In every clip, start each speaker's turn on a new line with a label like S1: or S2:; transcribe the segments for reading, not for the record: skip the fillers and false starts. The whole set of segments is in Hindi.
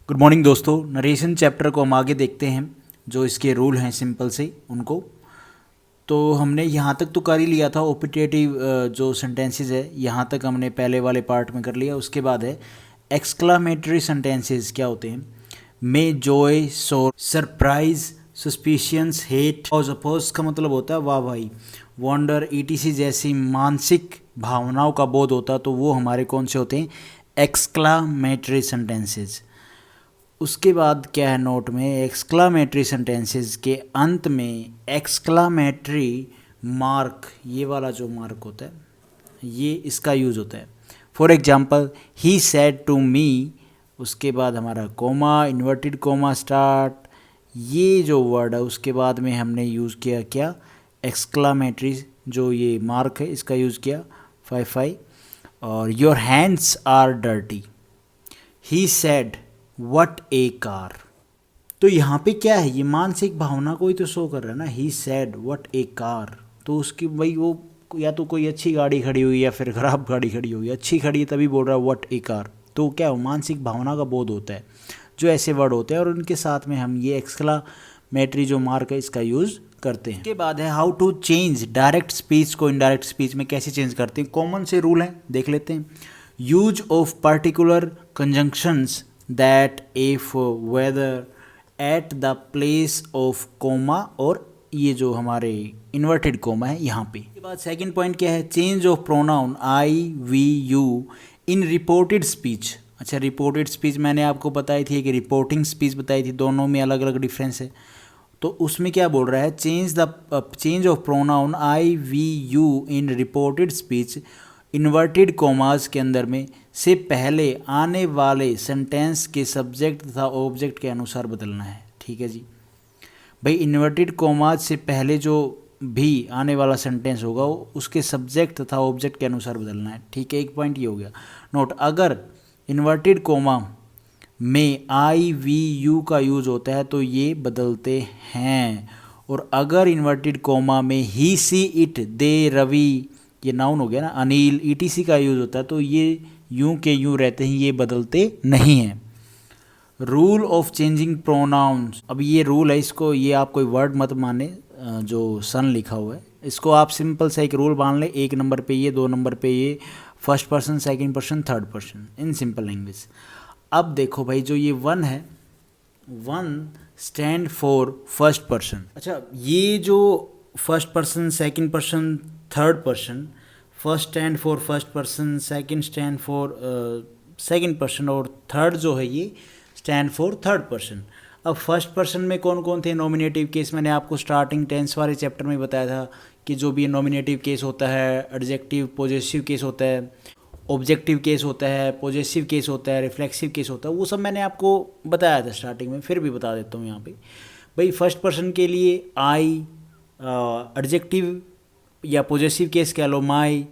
S1: गुड मॉर्निंग दोस्तों। नरेशन चैप्टर को हम आगे देखते हैं। जो इसके रूल हैं सिंपल से उनको तो हमने यहाँ तक तो कर ही लिया था। ओपिटेटिव जो सेंटेंसेस है यहाँ तक हमने पहले वाले पार्ट में कर लिया। उसके बाद है एक्सक्लामेटरी सेंटेंसेस क्या होते हैं। मे, जॉय, सो, सरप्राइज, सस्पिशियंस, हेट और अपोज का मतलब होता है वाह भाई, वंडर, ईटीसी जैसी मानसिक भावनाओं का बोध होता है तो वो हमारे कौन से होते हैं, एक्सक्लामेटरी सेंटेंसेस। उसके बाद क्या है नोट में, एक्सक्लामेटरी सेंटेंसेस के अंत में एक्सक्लामेटरी मार्क, ये वाला जो मार्क होता है ये इसका यूज़ होता है। For example he said to me, उसके बाद हमारा कोमा, इन्वर्टेड कोमा स्टार्ट, ये जो वर्ड है उसके बाद में हमने यूज़ किया क्या, एक्सक्लामेटरी जो ये मार्क है इसका यूज़ किया 5 और your hands are dirty, he said what a car. तो यहाँ पे क्या है, ये मानसिक भावना को ही तो शो कर रहा है ना, ही सेड व्हाट ए कार। तो उसकी भाई वो या तो कोई अच्छी गाड़ी खड़ी हुई या फिर ख़राब गाड़ी खड़ी हुई, अच्छी खड़ी है तभी बोल रहा है व्हाट ए कार। तो क्या मानसिक भावना का बोध होता है जो ऐसे वर्ड होते हैं और उनके साथ में हम ये एक्सक्लामेटरी जो मार्क है इसका यूज़ करते हैं। उसके बाद है how to change direct speech को इनडायरेक्ट स्पीच में कैसे चेंज करते हैं। कॉमन से रूल हैं देख लेते हैं। Use of particular conjunctions that if whether at the place of comma और ये जो हमारे इन्वर्टेड कोमा है यहाँ पे। इसके बाद सेकंड पॉइंट क्या है, change of pronoun I we you in reported speech. अच्छा, रिपोर्टेड स्पीच मैंने आपको बताई थी कि रिपोर्टिंग स्पीच बताई थी, दोनों में अलग अलग डिफरेंस है। तो उसमें क्या बोल रहा है, change of pronoun I we you in reported speech inverted commas के अंदर में से पहले आने वाले सेंटेंस के सब्जेक्ट तथा ऑब्जेक्ट के अनुसार बदलना है। ठीक है जी भाई, इन्वर्टेड कोमास से पहले जो भी आने वाला सेंटेंस होगा उसके सब्जेक्ट तथा ऑब्जेक्ट के अनुसार बदलना है। ठीक है, एक पॉइंट ये हो गया नोट। अगर इन्वर्टेड कोमा में आई वी यू का यूज़ होता है तो ये बदलते हैं, और अगर इन्वर्टेड कोमा में ही सी इट दे रवि, ये नाउन हो गया ना, अनिल, ईटीसी का यूज़ होता है तो ये यूं के यूं रहते हैं, ये बदलते नहीं हैं। रूल ऑफ चेंजिंग प्रोनाउंस, अब ये रूल है, इसको ये आप कोई वर्ड मत माने जो सन लिखा हुआ है, इसको आप सिंपल सा एक रूल मान लें। 1 नंबर पे ये, 2 नंबर पे ये, first person, second person, third person in simple language. अब देखो भाई, जो ये 1 है, 1 स्टैंड फॉर फर्स्ट पर्सन। अच्छा, ये जो first person, second person, third person, first stand for first person, second stand for second person और थर्ड जो है ये स्टैंड फॉर थर्ड पर्सन। अब फर्स्ट पर्सन में कौन कौन थे नॉमिनेटिव केस, मैंने आपको स्टार्टिंग टेंस वाले चैप्टर में बताया था कि जो भी नॉमिनेटिव केस होता है, एडजेक्टिव पॉजेसिव केस होता है, ऑब्जेक्टिव केस होता है, पॉजेसिव केस होता है, रिफ्लेक्सिव केस होता है, वो सब मैंने आपको बताया था स्टार्टिंग में, फिर भी बता देता हूँ यहाँ पे। भाई फर्स्ट पर्सन के लिए आई, एडजेक्टिव या पॉजेसिव केस कह लो माई,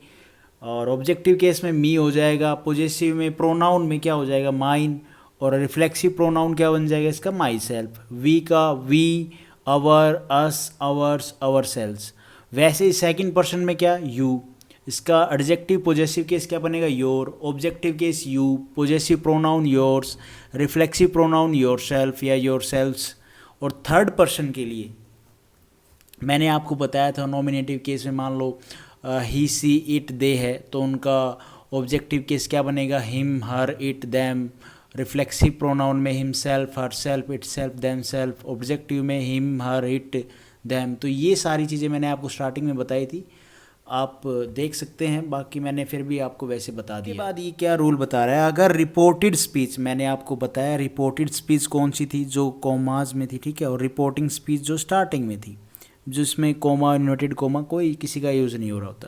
S1: और ऑब्जेक्टिव केस में मी हो जाएगा, पॉजेसिव में प्रोनाउन में क्या हो जाएगा माइन, और रिफ्लेक्सिव प्रोनाउन क्या बन जाएगा इसका माई सेल्फ। वी का we, our, us, ours, ourselves. वैसे ही सेकंड पर्सन में क्या यू, इसका एडजेक्टिव पॉजेसिव केस क्या बनेगा your, objective case you, possessive pronoun yours, reflexive pronoun your self या योर सेल्फ्स। और थर्ड पर्सन के लिए मैंने आपको बताया था नॉमिनेटिव केस में मान लो ही सी इट दे है तो उनका ऑब्जेक्टिव केस क्या बनेगा him, her, it, them. Reflexive pronoun में himself, herself, itself, themself. Objective में हिम, हर, इट, देम। तो ये सारी चीज़ें मैंने आपको स्टार्टिंग में बताई थी, आप देख सकते हैं, बाकी मैंने फिर भी आपको वैसे बता दिया। इसके बाद ये क्या रूल बता रहा है, अगर रिपोर्टेड स्पीच, मैंने आपको बताया रिपोर्टेड स्पीच कौन सी थी, जो कॉमाज में थी, ठीक है, और रिपोर्टिंग स्पीच जो स्टार्टिंग में थी जिसमें कोमा, इन्वर्टेड कोमा कोई किसी का यूज़ नहीं हो रहा होता।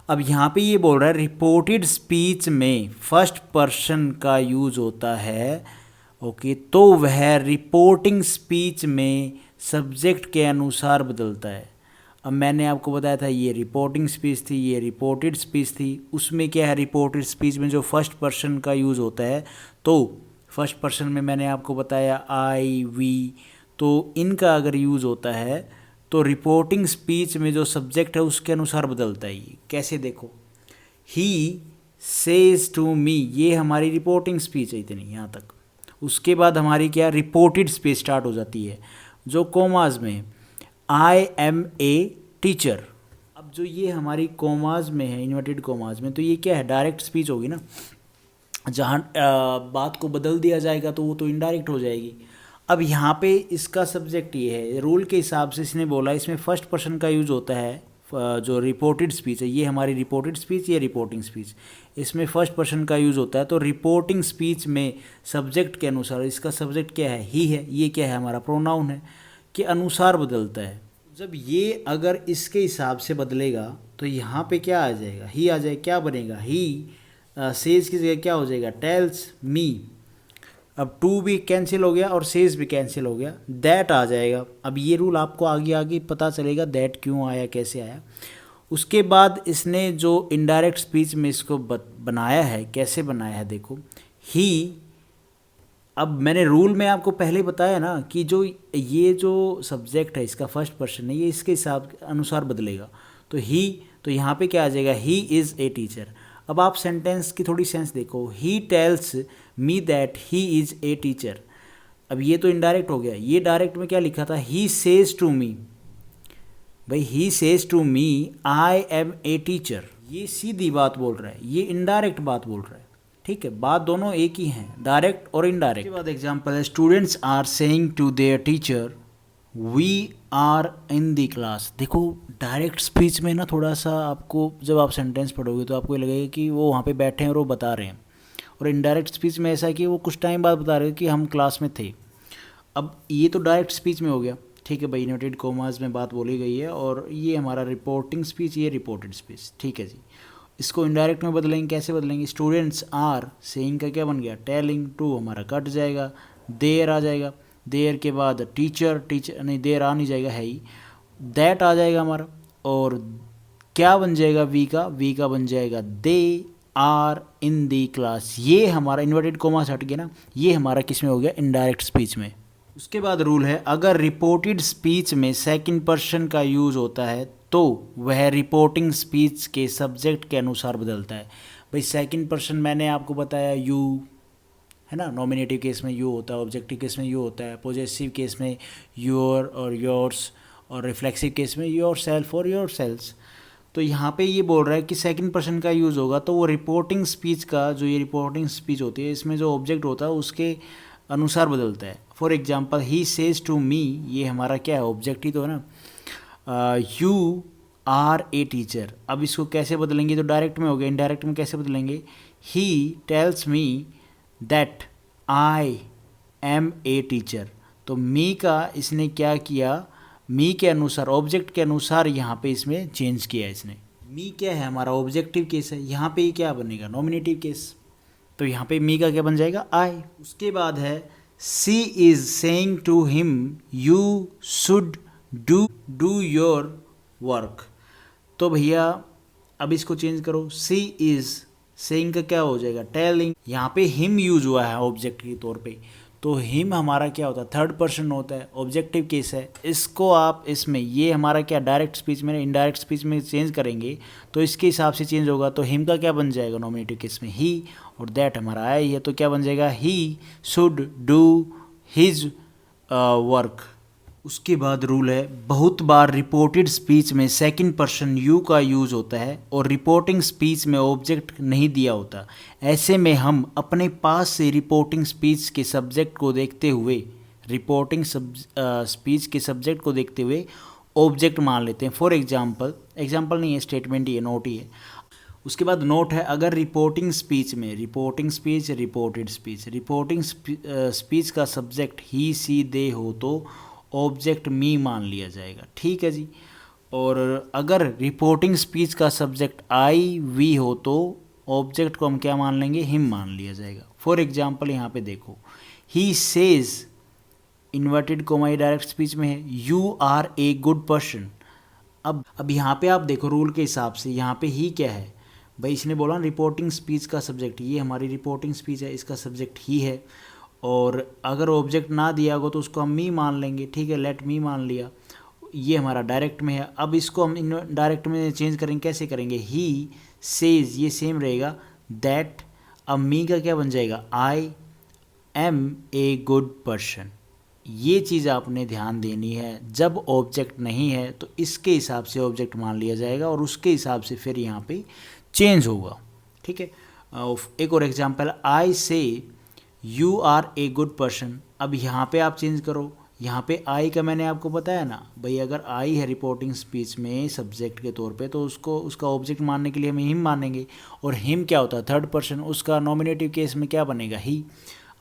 S1: अब यहाँ पे ये बोल रहा है रिपोर्टेड स्पीच में फर्स्ट पर्सन का यूज़ होता है, ओके, तो वह रिपोर्टिंग स्पीच में सब्जेक्ट के अनुसार बदलता है। अब मैंने आपको बताया था ये रिपोर्टिंग स्पीच थी, ये रिपोर्टेड स्पीच थी, उसमें क्या है रिपोर्टेड स्पीच में जो फर्स्ट पर्सन का यूज़ होता है, तो फर्स्ट पर्सन में मैंने आपको बताया आई वी, तो इनका अगर यूज़ होता है तो रिपोर्टिंग स्पीच में जो सब्जेक्ट है उसके अनुसार बदलता है। ये कैसे देखो, ही सेज टू मी, ये हमारी रिपोर्टिंग स्पीच है इतनी यहाँ तक। उसके बाद हमारी क्या रिपोर्टेड स्पीच स्टार्ट हो जाती है जो कोमाज में, आई एम ए टीचर। अब जो ये हमारी कोमाज में है, इन्वर्टेड कोमाज में, तो ये क्या है, डायरेक्ट स्पीच होगी ना। जहाँ बात को बदल दिया जाएगा तो वो तो इनडायरेक्ट हो जाएगी। अब यहाँ पे इसका सब्जेक्ट ये है, रूल के हिसाब से इसने बोला इसमें फर्स्ट पर्सन का यूज होता है। जो रिपोर्टेड स्पीच है, ये हमारी रिपोर्टेड स्पीच, ये रिपोर्टिंग स्पीच, इसमें फर्स्ट पर्सन का यूज़ होता है। तो रिपोर्टिंग स्पीच में सब्जेक्ट के अनुसार, इसका सब्जेक्ट क्या है, ही है, ये क्या है, हमारा प्रोनाउन है, के अनुसार बदलता है। जब ये अगर इसके हिसाब से बदलेगा तो यहाँ पे क्या आ जाएगा, ही आ जाएगा, क्या बनेगा, ही सेज की जगह क्या हो जाएगा, टेल्स मी। अब टू भी कैंसिल हो गया और सेज भी कैंसिल हो गया, दैट आ जाएगा। अब ये रूल आपको आगे आगे पता चलेगा दैट क्यों आया, कैसे आया। उसके बाद इसने जो इनडायरेक्ट स्पीच में इसको बनाया है, कैसे बनाया है देखो, ही। अब मैंने रूल में आपको पहले बताया ना कि जो ये जो सब्जेक्ट है इसका फर्स्ट पर्सन है, ये इसके हिसाब के अनुसार बदलेगा। तो ही, तो यहाँ पे क्या आ जाएगा, ही इज़ ए टीचर। अब आप सेंटेंस की थोड़ी सेंस देखो, ही tells me that he is a teacher. अब ये तो इनडायरेक्ट हो गया, ये डायरेक्ट में क्या लिखा था, ही सेज टू मी। भाई he says to me I am a teacher, ये सीधी बात बोल रहा है, ये इनडायरेक्ट बात बोल रहा है। ठीक है, बात दोनों एक ही हैं, डायरेक्ट और इनडायरेक्ट। उसके बाद एग्जांपल है, students are saying to their teacher we are in the class. देखो डायरेक्ट स्पीच में ना थोड़ा सा आपको, जब आप सेंटेंस पढ़ोगे तो आपको लगेगा कि वो वहाँ पे बैठे हैं और वो बता रहे हैं, और इनडायरेक्ट स्पीच में ऐसा है कि वो कुछ टाइम बाद बता रहे हैं कि हम क्लास में थे। अब ये तो डायरेक्ट स्पीच में हो गया, ठीक है भाई, इन्वर्टेड कोमास में बात बोली गई है, और ये हमारा रिपोर्टिंग स्पीच, ये रिपोर्टेड स्पीच, ठीक है जी। इसको इनडायरेक्ट में बदलेंगे, कैसे बदलेंगे, स्टूडेंट्स आर सेइंग का क्या बन गया, टेलिंग, टू हमारा कट जाएगा, देयर आ जाएगा, देयर के बाद टीचर, टीचर नहीं, देयर आ नहीं जाएगा, है ही, दैट आ जाएगा हमारा, और क्या बन जाएगा, वी का बन जाएगा they are in the class. ये हमारा इन्वर्टेड कोमास हट गया ना, ये हमारा किस में हो गया, इनडायरेक्ट स्पीच में। उसके बाद रूल है, अगर रिपोर्टेड स्पीच में सेकंड पर्सन का यूज़ होता है तो वह रिपोर्टिंग स्पीच के सब्जेक्ट के अनुसार बदलता है। भाई सेकंड पर्सन मैंने आपको बताया यू है ना, नॉमिनेटिव केस में यू होता है, ऑब्जेक्टिव केस में यू होता है, पॉजेसिव केस में योर और योर्स, और रिफ्लेक्सिव केस में योर सेल्फ और योर सेल्स। तो यहाँ पे ये बोल रहा है कि सेकंड पर्सन का यूज़ होगा तो वो रिपोर्टिंग स्पीच का, जो ये रिपोर्टिंग स्पीच होती है इसमें जो ऑब्जेक्ट होता है उसके अनुसार बदलता है। For example he says to me, ये हमारा क्या है, ऑब्जेक्ट ही तो है ना, यू आर ए टीचर। अब इसको कैसे बदलेंगे, तो डायरेक्ट में हो गया, इनडायरेक्ट में कैसे बदलेंगे, he tells me that I am a teacher. तो मी का इसने क्या किया, मी के अनुसार, ऑब्जेक्ट के अनुसार यहाँ पे इसमें चेंज किया इसने। मी क्या है, हमारा ऑब्जेक्टिव केस है, यहाँ पे क्या बनेगा, नॉमिनेटिव केस। तो यहाँ पे मी का क्या बन जाएगा, आई। उसके बाद है, she is saying to him you should do your work. तो भैया अब इसको चेंज करो, सी इज सेइंग का क्या हो जाएगा, टेलिंग। यहाँ पे हिम यूज हुआ है ऑब्जेक्ट के तौर पे, तो हिम हमारा क्या होता है, थर्ड पर्सन होता है, ऑब्जेक्टिव केस है। इसको आप इसमें, ये हमारा क्या डायरेक्ट स्पीच में, इनडायरेक्ट स्पीच में चेंज करेंगे तो इसके हिसाब से चेंज होगा। तो हिम का क्या बन जाएगा नॉमिनेटिव केस में, ही, और दैट हमारा आया ही है, तो क्या बन जाएगा, he should do his work. उसके बाद रूल है, बहुत बार रिपोर्टेड स्पीच में सेकंड पर्सन यू का यूज़ होता है और रिपोर्टिंग स्पीच में ऑब्जेक्ट नहीं दिया होता। ऐसे में हम अपने पास से रिपोर्टिंग स्पीच के सब्जेक्ट को देखते हुए, रिपोर्टिंग स्पीच के सब्जेक्ट को देखते हुए ऑब्जेक्ट मान लेते हैं। फॉर एग्जांपल, एग्जांपल नहीं है, स्टेटमेंट ही है, नोट ही है। उसके बाद नोट है, अगर रिपोर्टिंग स्पीच में, reporting speech, reported speech, reporting speech का सब्जेक्ट ही, सी, दे हो तो ऑब्जेक्ट मी मान लिया जाएगा, ठीक है जी। और अगर रिपोर्टिंग स्पीच का सब्जेक्ट आई, वी हो तो ऑब्जेक्ट को हम क्या मान लेंगे, हिम मान लिया जाएगा। फॉर एग्जांपल यहाँ पे देखो, he says, inverted comma direct speech में है, you are a good person. अब यहाँ पे आप देखो रूल के हिसाब से, यहाँ पे ही क्या है भाई, इसने बोला रिपोर्टिंग स्पीच का सब्जेक्ट, ये हमारी रिपोर्टिंग स्पीच है, इसका सब्जेक्ट ही है, और अगर ऑब्जेक्ट ना दिया हो तो उसको हम मी मान लेंगे, ठीक है, लेट मी मान लिया, ये हमारा डायरेक्ट में है। अब इसको हम डायरेक्ट में चेंज करेंगे, कैसे करेंगे, ही सेज, ये सेम रहेगा, दैट, अब मी का क्या बन जाएगा, आई, एम ए गुड पर्सन। ये चीज़ आपने ध्यान देनी है, जब ऑब्जेक्ट नहीं है तो इसके हिसाब से ऑब्जेक्ट मान लिया जाएगा और उसके हिसाब से फिर यहाँ पे चेंज होगा। ठीक है, एक और example, I say you are a good person. अब यहाँ पे आप चेंज करो, यहाँ पे आई का मैंने आपको बताया ना भाई, अगर आई है रिपोर्टिंग स्पीच में सब्जेक्ट के तौर पे तो उसको उसका ऑब्जेक्ट मानने के लिए हम हिम मानेंगे। और हिम क्या होता है, थर्ड पर्सन, उसका नॉमिनेटिव केस में क्या बनेगा, ही।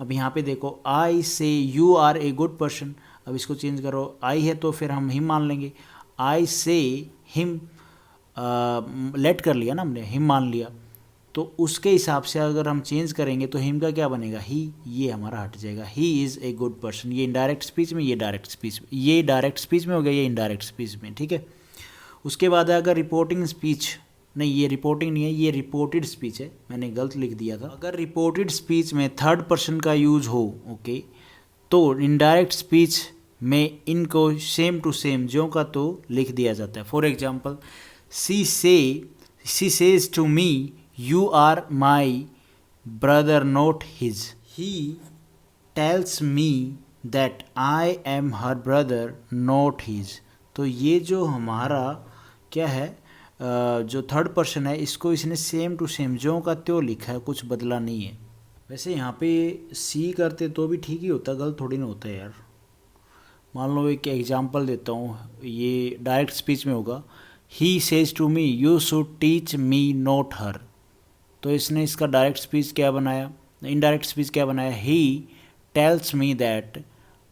S1: अब यहाँ पे देखो, I say you are a good person, अब इसको चेंज करो, आई है तो फिर हम हिम मान लेंगे। आई से हिम, लेट कर लिया ना हमने, हिम मान लिया, तो उसके हिसाब से अगर हम चेंज करेंगे तो हिम का क्या बनेगा, ही। ये हमारा हट जाएगा, he is a good person. ये इनडायरेक्ट स्पीच में, ये डायरेक्ट स्पीच में, ये डायरेक्ट स्पीच में हो गया, ये इनडायरेक्ट स्पीच में। ठीक है, उसके बाद अगर रिपोर्टिंग स्पीच, नहीं ये रिपोर्टिंग नहीं है, ये रिपोर्टेड स्पीच है, मैंने गलत लिख दिया था। अगर रिपोर्टेड स्पीच में थर्ड पर्सन का यूज हो, ओके, तो इनडायरेक्ट स्पीच में इनको सेम टू सेम ज्यों का तो लिख दिया जाता है। For example, she says to me you are my brother not his. He tells me that I am her brother not his. तो ये जो हमारा क्या है, जो थर्ड पर्सन है, इसको इसने सेम टू सेम ज्यों का त्यों लिखा है, कुछ बदला नहीं है। वैसे यहाँ पे सी करते तो भी ठीक ही होता, गलत थोड़ी ना होता है यार। मान लो एक एग्जांपल देता हूँ, ये डायरेक्ट स्पीच में होगा, he says to me you should teach me not her. तो इसने इसका डायरेक्ट स्पीच क्या बनाया, इनडायरेक्ट स्पीच क्या बनाया, he tells me that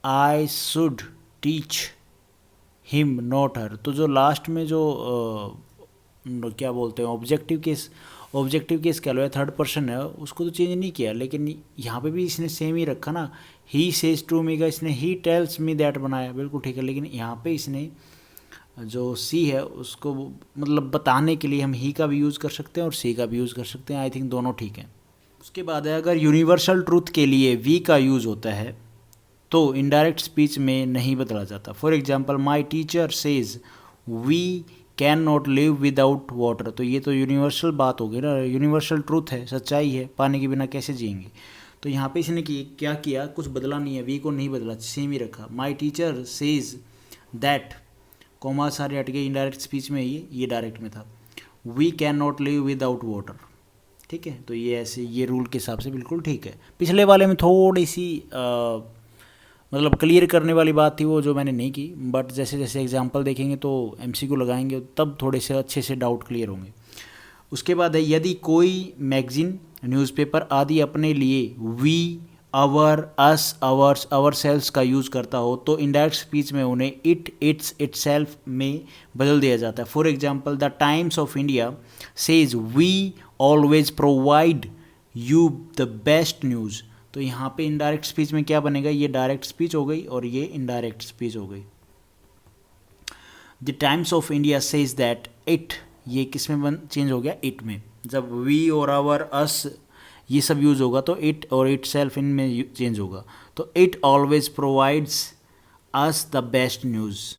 S1: I should teach him not her. तो जो लास्ट में जो क्या बोलते हैं ऑब्जेक्टिव केस कह लो या थर्ड पर्सन है, उसको तो चेंज नहीं किया, लेकिन यहाँ पे भी इसने सेम ही रखा ना। ही सेज टू मी का इसने ही टेल्स मी दैट बनाया, बिल्कुल ठीक है, लेकिन यहाँ पे इसने जो सी है उसको मतलब बताने के लिए हम ही का भी यूज़ कर सकते हैं और सी का भी यूज़ कर सकते हैं। आई थिंक दोनों ठीक हैं। उसके बाद है, अगर यूनिवर्सल ट्रूथ के लिए वी का यूज़ होता है तो इनडायरेक्ट स्पीच में नहीं बदला जाता। For example, my teacher says we can not live without water. तो ये तो यूनिवर्सल बात होगी ना, यूनिवर्सल ट्रूथ है, सच्चाई है, पानी के बिना कैसे जिएंगे। तो यहाँ पे इसने क्या किया, कुछ बदला नहीं है, वी को नहीं बदला, सेम ही रखा। माई टीचर सेज दैट, कॉमा सारे हट गए, इनडायरेक्ट स्पीच में ये डायरेक्ट में था, we can not live without water. ठीक है, तो ये ऐसे ये रूल के हिसाब से बिल्कुल ठीक है। पिछले वाले में थोड़ी सी मतलब क्लियर करने वाली बात थी वो, जो मैंने नहीं की, बट जैसे जैसे एग्जांपल देखेंगे तो एमसीक्यू लगाएंगे तब थोड़े से अच्छे से डाउट क्लियर होंगे। उसके बाद है, यदि कोई मैगजीन, न्यूज़पेपर आदि अपने लिए we, our, us, ours, ourselves का यूज़ करता हो तो इनडायरेक्ट स्पीच में उन्हें इट, इट्स, इटसेल्फ में बदल दिया जाता है। For example, the Times of India says we always provide you the best news. तो यहाँ पे इनडायरेक्ट स्पीच में क्या बनेगा, ये डायरेक्ट स्पीच हो गई और ये इनडायरेक्ट स्पीच हो गई। The Times of India says that it, ये किस में चेंज हो गया, इट में। जब वी और आवर, अस ये सब यूज़ होगा तो इट और इट सेल्फ इनमें चेंज होगा। तो it always provides us the best news.